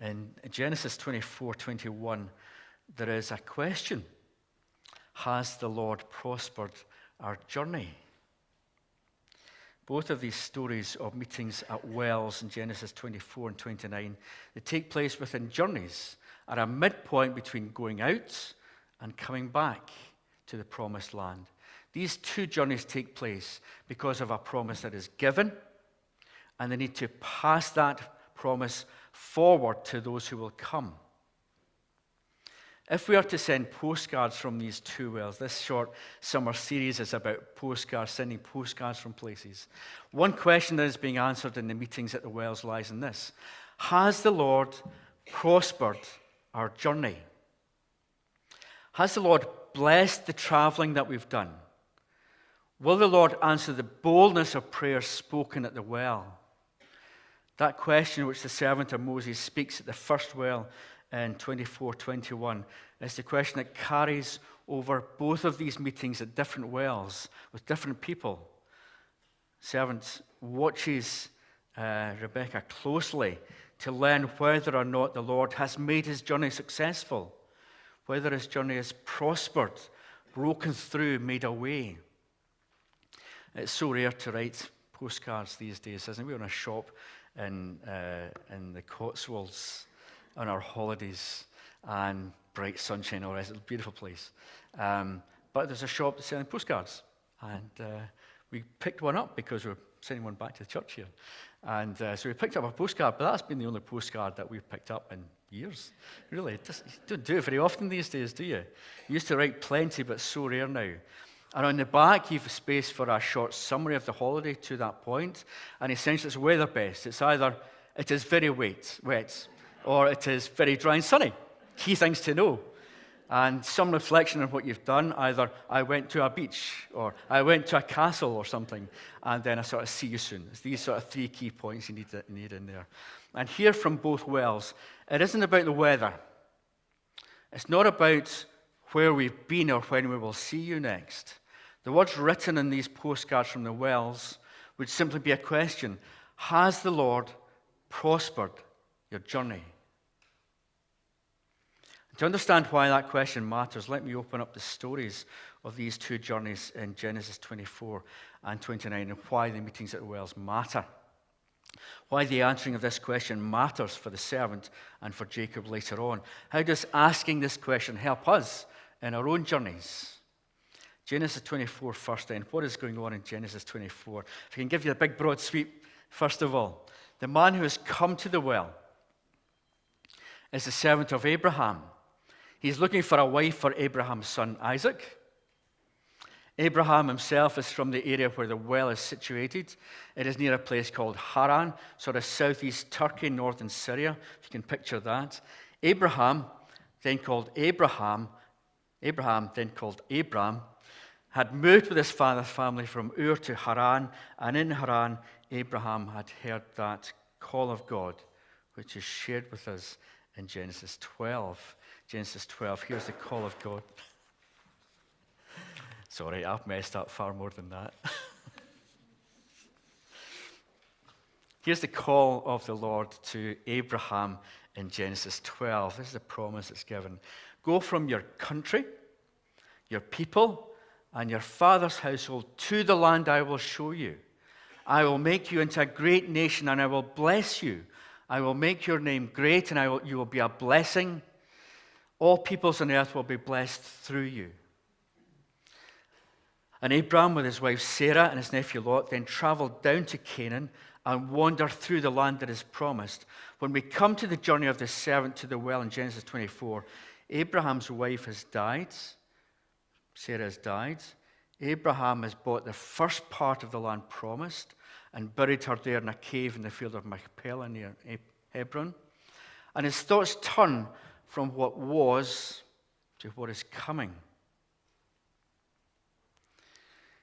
In Genesis 24:21, there is a question. Has the Lord prospered our journey? Both of these stories of meetings at wells in Genesis 24 and 29, they take place within journeys at a midpoint between going out and coming back to the promised land. These two journeys take place because of a promise that is given, and they need to pass that promise forward to those who will come. If we are to send postcards from these two wells, this short summer series is about postcards, sending postcards from places. One question that is being answered in the meetings at the wells lies in this: has the Lord prospered our journey? Has the Lord blessed the traveling that we've done? Will the Lord answer the boldness of prayers spoken at the well? That question which the servant of Moses speaks at the first well in 24:21 is the question that carries over both of these meetings at different wells with different people. Servant watches Rebekah closely to learn whether or not the Lord has made his journey successful, whether his journey has prospered, broken through, made a way. It's so rare to write postcards these days, isn't it? We're in a shop in the Cotswolds on our holidays, and bright sunshine, all right, it's a beautiful place. But there's a shop that's selling postcards, and we picked one up because we're sending one back to the church here. And so we picked up a postcard, but that's been the only postcard that we've picked up in years. Really, you don't do it very often these days, do you? You used to write plenty, but it's so rare now. And on the back, you have space for a short summary of the holiday to that point, and essentially it's weather-based. It's either it is very wet, or it is very dry and sunny. Key things to know. And some reflection on what you've done. Either I went to a beach, or I went to a castle or something, and then I sort of see you soon. It's these sort of three key points you need in there. And here from both wells, it isn't about the weather. It's not about where we've been or when we will see you next. The words written in these postcards from the wells would simply be a question: has the Lord prospered your journey? To understand why that question matters, let me open up the stories of these two journeys in Genesis 24 and 29 and why the meetings at the wells matter. Why the answering of this question matters for the servant and for Jacob later on. How does asking this question help us in our own journeys? Genesis 24 first then. What is going on in Genesis 24? If I can give you a big broad sweep, first of all, the man who has come to the well is the servant of Abraham. He's looking for a wife for Abraham's son Isaac. Abraham himself is from the area where the well is situated. It is near a place called Haran, sort of southeast Turkey, northern Syria, if you can picture that. Abraham, then called Abram, had moved with his father's family from Ur to Haran, and in Haran, Abraham had heard that call of God, which is shared with us in Genesis 12. Genesis 12, here's the call of God. Sorry, I've messed up far more than that. Here's the call of the Lord to Abraham in Genesis 12. This is the promise that's given. Go from your country, your people, and your father's household to the land I will show you. I will make you into a great nation, and I will bless you. I will make your name great, and you will be a blessing. All peoples on earth will be blessed through you. And Abram, with his wife Sarah and his nephew Lot, then traveled down to Canaan and wandered through the land that is promised. When we come to the journey of the servant to the well in Genesis 24, Abraham's wife has died. Sarah has died. Abraham has bought the first part of the land promised and buried her there in a cave in the field of Machpelah near Hebron. And his thoughts turn from what was to what is coming.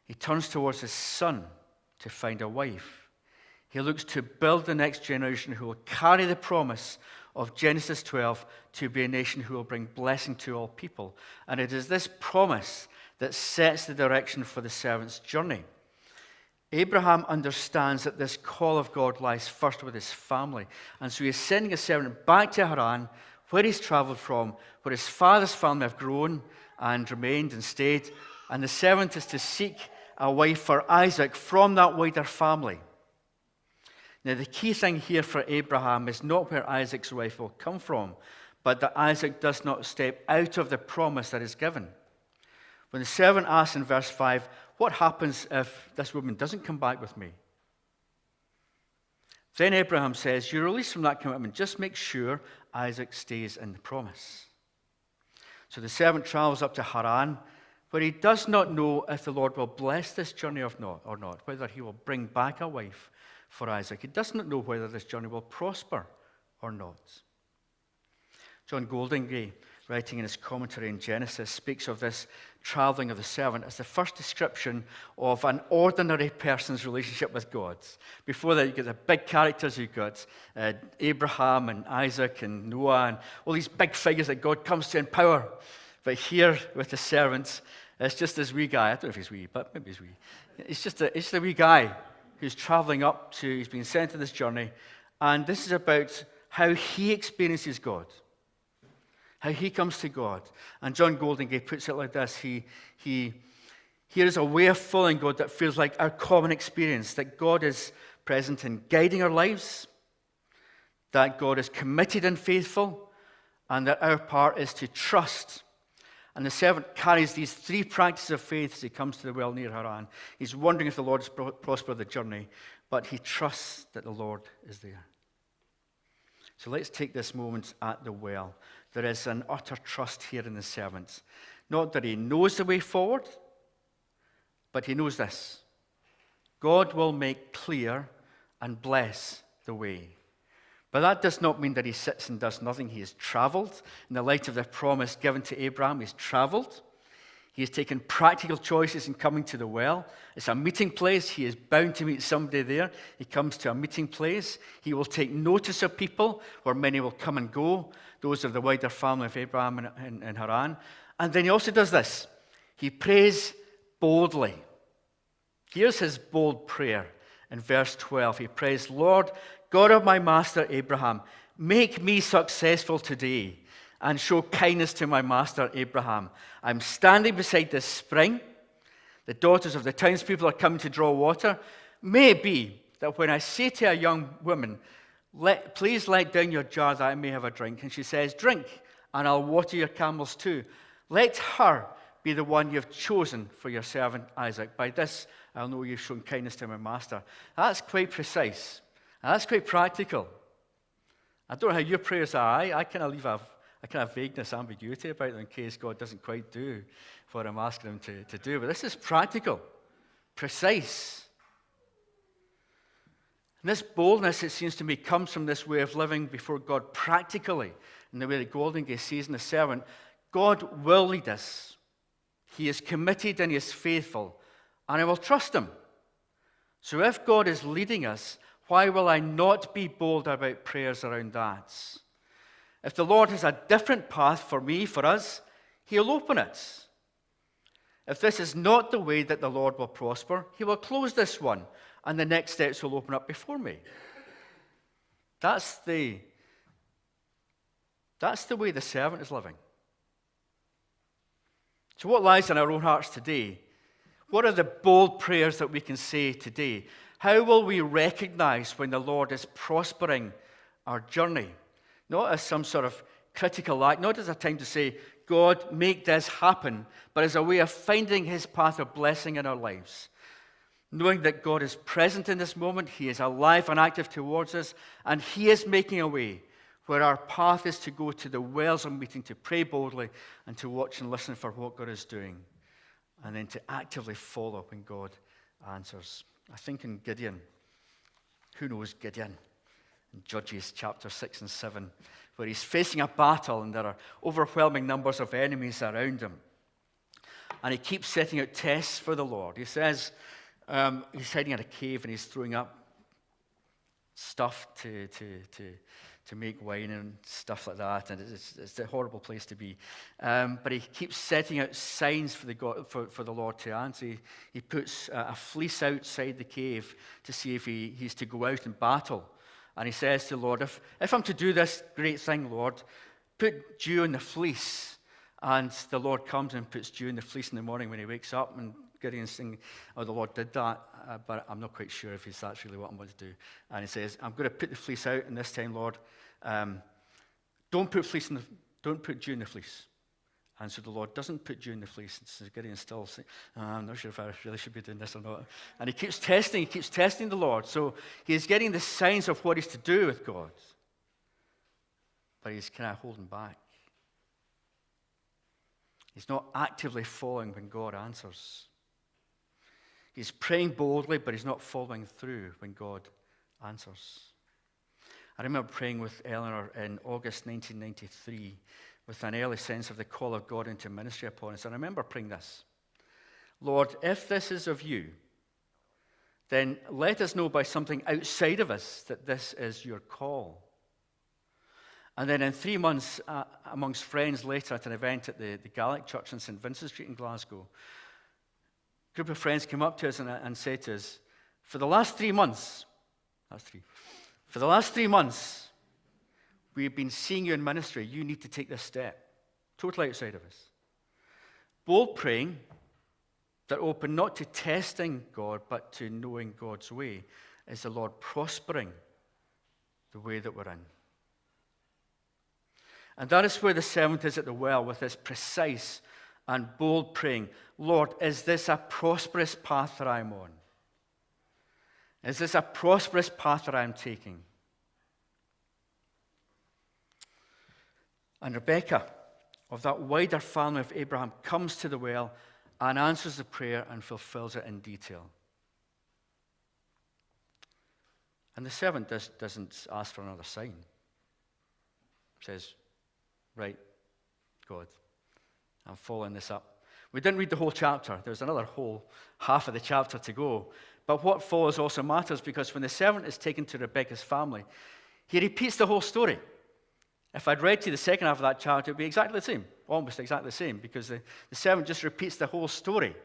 He turns towards his son to find a wife. He looks to build the next generation who will carry the promise of Genesis 12 to be a nation who will bring blessing to all people. And it is this promise that sets the direction for the servant's journey. Abraham understands that this call of God lies first with his family. And so he is sending his servant back to Haran, where he's traveled from, where his father's family have grown and remained and stayed. And the servant is to seek a wife for Isaac from that wider family. Now, the key thing here for Abraham is not where Isaac's wife will come from, but that Isaac does not step out of the promise that is given. When the servant asks in verse 5, what happens if this woman doesn't come back with me? Then Abraham says, you're released from that commitment. Just make sure Isaac stays in the promise. So the servant travels up to Haran, where he does not know if the Lord will bless this journey or not, whether he will bring back a wife for Isaac. He does not know whether this journey will prosper or not. John Goldingay, writing in his commentary in Genesis, speaks of this traveling of the servant as the first description of an ordinary person's relationship with God. Before that, you get the big characters. You've got Abraham and Isaac and Noah and all these big figures that God comes to in power. But here with the servants, it's just this wee guy. I don't know if he's wee, but maybe he's wee. It's just a wee guy who's traveling up to, he's been sent on this journey. And this is about how he experiences God. How he comes to God. And John Goldingay puts it like this. Here is a way of following God that feels like our common experience, that God is present in guiding our lives, that God is committed and faithful, and that our part is to trust. And the servant carries these three practices of faith as he comes to the well near Haran. He's wondering if the Lord has prospered the journey, but he trusts that the Lord is there. So let's take this moment at the well. There is an utter trust here in the servant. Not that he knows the way forward, but he knows this. God will make clear and bless the way. But that does not mean that he sits and does nothing. He has traveled. In the light of the promise given to Abraham, he's traveled. He has taken practical choices in coming to the well. It's a meeting place. He is bound to meet somebody there. He comes to a meeting place. He will take notice of people, where many will come and go, those of the wider family of Abraham in Haran. And then he also does this. He prays boldly. Here's his bold prayer in verse 12. He prays, Lord, God of my master Abraham, make me successful today and show kindness to my master Abraham. I'm standing beside this spring. The daughters of the townspeople are coming to draw water. May it be that when I say to a young woman, please let down your jar that I may have a drink, and she says, drink, and I'll water your camels too. Let her be the one you've chosen for your servant Isaac. By this, I'll know you've shown kindness to my master. That's quite precise. And that's quite practical. I don't know how your prayers are. I kind of leave a kind of vagueness, ambiguity about them in case God doesn't quite do what I'm asking him to do. But this is practical, precise. And this boldness, it seems to me, comes from this way of living before God practically, in the way that Goldingay sees in the servant. God will lead us. He is committed and he is faithful, and I will trust him. So if God is leading us, why will I not be bold about prayers around that? If the Lord has a different path for me, for us, he'll open it. If this is not the way that the Lord will prosper, he will close this one, and the next steps will open up before me. That's the way the servant is living. So what lies in our own hearts today? What are the bold prayers that we can say today? How will we recognize when the Lord is prospering our journey? Not as some sort of critical act, not as a time to say, God, make this happen, but as a way of finding his path of blessing in our lives. Knowing that God is present in this moment, he is alive and active towards us, and he is making a way where our path is to go to the wells of meeting, to pray boldly, and to watch and listen for what God is doing, and then to actively follow when God answers. I think in Gideon, who knows Gideon? In Judges chapter 6 and 7, where he's facing a battle and there are overwhelming numbers of enemies around him. And he keeps setting out tests for the Lord. He says, he's hiding in a cave and he's throwing up stuff to make wine and stuff like that, and it's a horrible place to be. But he keeps setting out signs for the Lord to answer. He puts a fleece outside the cave to see if he's to go out and battle. And he says to the Lord, if I'm to do this great thing, Lord, put dew in the fleece. And the Lord comes and puts dew in the fleece in the morning when he wakes up, and Gideon's thinking, oh, the Lord did that, but I'm not quite sure if that's really what I'm going to do. And he says, I'm going to put the fleece out, and this time, Lord, don't put dew in the fleece. And so the Lord doesn't put dew in the fleece. And so Gideon's still saying, I'm not sure if I really should be doing this or not. And he keeps testing the Lord. So he's getting the signs of what he's to do with God. But he's kind of holding back. He's not actively following when God answers. He's praying boldly, but he's not following through when God answers. I remember praying with Eleanor in August 1993 with an early sense of the call of God into ministry upon us. And I remember praying this: Lord, if this is of you, then let us know by something outside of us that this is your call. And then in 3 months, amongst friends later at an event at the Gaelic Church on St. Vincent Street in Glasgow, a group of friends came up to us and said to us, for the last 3 months, we've been seeing you in ministry. You need to take this step, totally outside of us. Bold praying that open not to testing God, but to knowing God's way, is the Lord prospering the way that we're in. And that is where the servant is at the well, with this precise and bold praying. Lord, is this a prosperous path that I'm on? Is this a prosperous path that I'm taking? And Rebekah, of that wider family of Abraham, comes to the well and answers the prayer and fulfills it in detail. And the servant doesn't ask for another sign. Says, right, God, I'm following this up. We didn't read the whole chapter. There's another whole half of the chapter to go. But what follows also matters, because when the servant is taken to Rebekah's family, he repeats the whole story. If I'd read to you the second half of that chapter, it would be exactly the same, almost exactly the same, because the servant just repeats the whole story.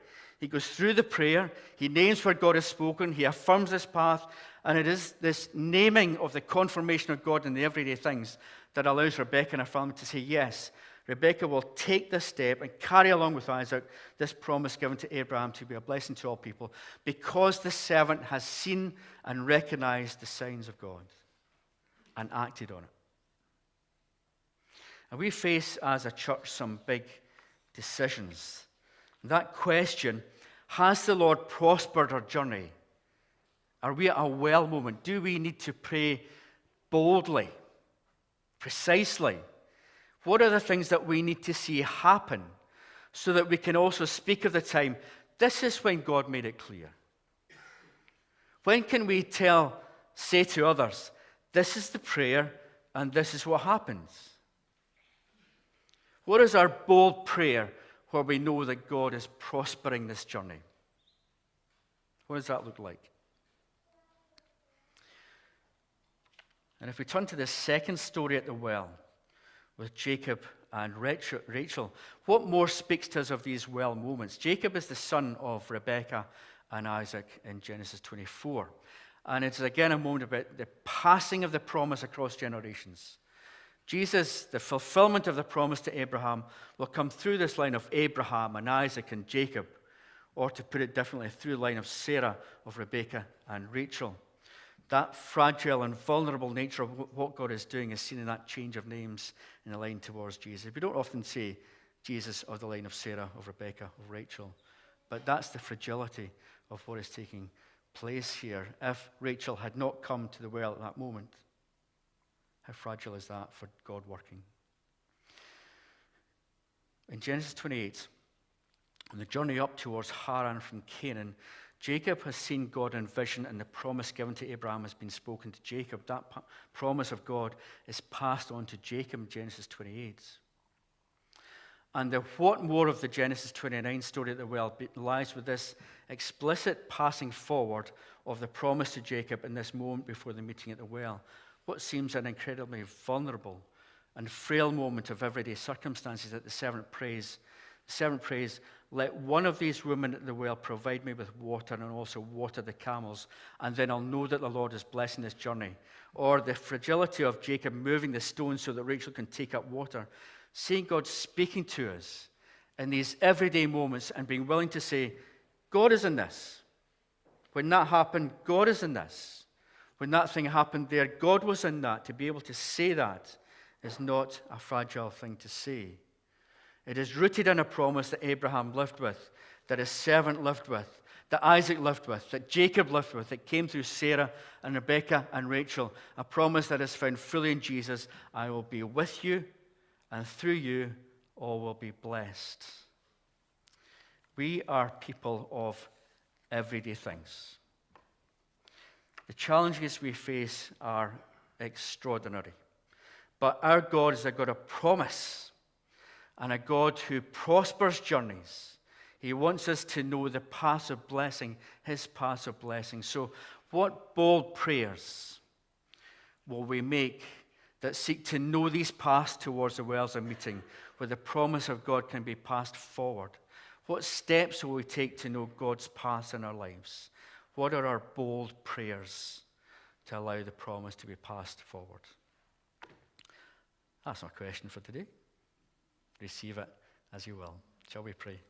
He goes through the prayer, he names where God has spoken, he affirms this path, and it is this naming of the confirmation of God in the everyday things that allows Rebekah and her family to say, yes, Rebekah will take this step and carry along with Isaac this promise given to Abraham to be a blessing to all people, because the servant has seen and recognized the signs of God and acted on it. And we face as a church some big decisions. That question, has the Lord prospered our journey? Are we at a well moment? Do we need to pray boldly, precisely? What are the things that we need to see happen so that we can also speak of the time, this is when God made it clear? When can we say to others, this is the prayer and this is what happens? What is our bold prayer where we know that God is prospering this journey? What does that look like? And if we turn to the second story at the well with Jacob and Rachel, what more speaks to us of these well moments? Jacob is the son of Rebekah and Isaac in Genesis 24. And it's again a moment about the passing of the promise across generations. Jesus, the fulfillment of the promise to Abraham, will come through this line of Abraham and Isaac and Jacob, or to put it differently, through the line of Sarah, of Rebekah and Rachel. That fragile and vulnerable nature of what God is doing is seen in that change of names in the line towards Jesus. We don't often say Jesus of the line of Sarah, of Rebekah, of Rachel, but that's the fragility of what is taking place here. If Rachel had not come to the well at that moment, how fragile is that for God working? In Genesis 28, on the journey up towards Haran from Canaan, Jacob has seen God in vision, and the promise given to Abraham has been spoken to Jacob. That promise of God is passed on to Jacob in Genesis 28. And the what more of the Genesis 29 story at the well lies with this explicit passing forward of the promise to Jacob in this moment before the meeting at the well. What seems an incredibly vulnerable and frail moment of everyday circumstances that the servant prays. The servant prays, let one of these women at the well provide me with water and also water the camels, and then I'll know that the Lord is blessing this journey. Or the fragility of Jacob moving the stone so that Rachel can take up water. Seeing God speaking to us in these everyday moments and being willing to say, God is in this. When that happened, God is in this. When that thing happened there, God was in that. To be able to say that is not a fragile thing to say. It is rooted in a promise that Abraham lived with, that his servant lived with, that Isaac lived with, that Jacob lived with, that came through Sarah and Rebekah and Rachel. A promise that is found fully in Jesus. I will be with you, and through you all will be blessed. We are people of everyday things. The challenges we face are extraordinary. But our God is a God of promise and a God who prospers journeys. He wants us to know the path of blessing, his path of blessing. So what bold prayers will we make that seek to know these paths towards the wells of meeting where the promise of God can be passed forward? What steps will we take to know God's path in our lives? What are our bold prayers to allow the promise to be passed forward? That's my question for today. Receive it as you will. Shall we pray?